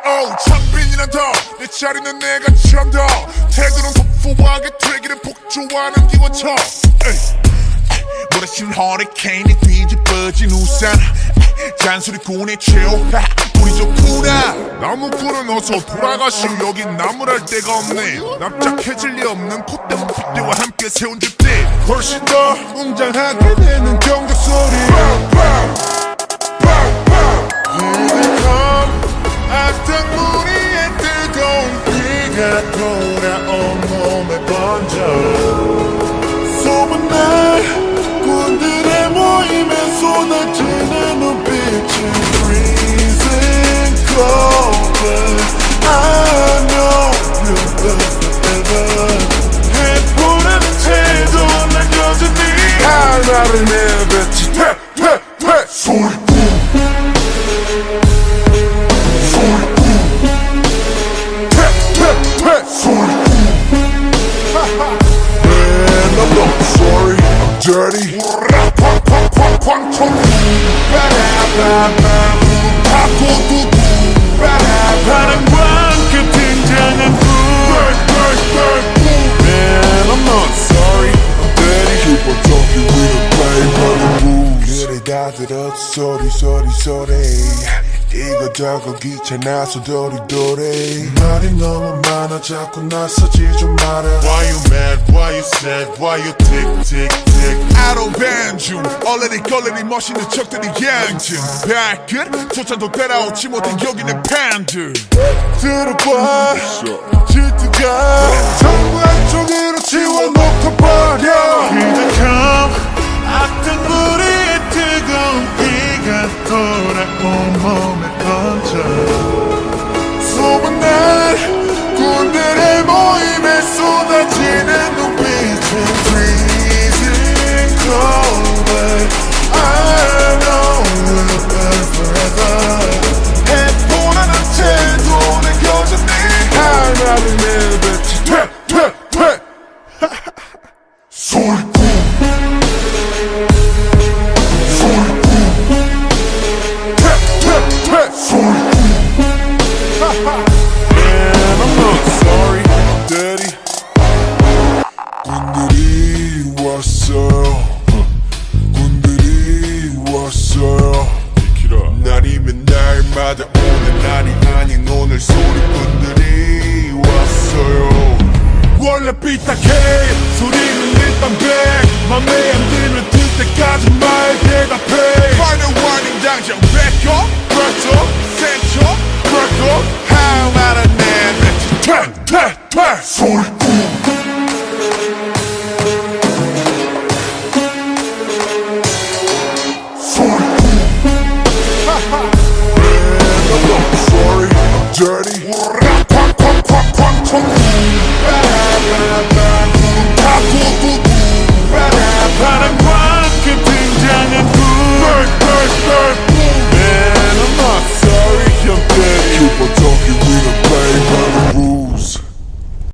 창빈이란 더내 자리는 내가 참 더 태도는 터프하게 되기를 폭주하는 기관총 몰아치는 허리케인이 뒤집어진 우산 잔소리꾼의 최후 우리 좋구나 나무꾼은 어서 돌아가시오 여긴 나무랄 데가 없네 납작해질 리 없는 콧대와 핏대와 함께 세운 집들 훨씬 더 웅장하게 되는 경적 소리 악당무리의 뜨거운 피가 돌아온 몸에 번져 소문날 군들의 모임에 쏟아지는 눈빛은 freezing cold I know you'll live forever 해보라는 채도 난 여전히 할 말을 내뱉지 퇴 소리꾼 I'm not sorry, I'm dirty. 광총. 바람과 함께 등장한 불. Man, I'm not sorry, I'm dirty. Keep on talking, we don't play by the rules. 그래 다 들었어, 소리. 이거저거 귀찮아서 도리도리 말이 너무 많아 자꾸 나서지 좀 마라 Why you mad, why you sad, why you tick I don't band you 얼레리 멋있는 척들이 양심 발끝 조차도 따라오지 못한 여기는 팬들 들어봐 질투가 전부 한쪽으로 지워놓고버려 기적형 악당무리의 뜨거운 피가 돌아온 몸에 번져 소문날 군들의 모임에 쏟아지는 눈빛은 freezing cold but I know we'll burn forever 해보라는 채도 내 여전히 할 말을 내뱉지 퇴 소리꾼 Man, I'm not sorry, I'm dirty. 군들이 왔어요. 날이면 날마다 오는 날이 아닌 오늘 소리꾼들이 왔어요. 원래 삐딱해 소리는 일단 백 맘에 안 들면 들 때까지 말 대답해 Final warning 당장 back up 그렇죠 센터 그렇고 할 말은 내뱉지 퇴 소리꾼 Man, I'm not sorry, I'm dirty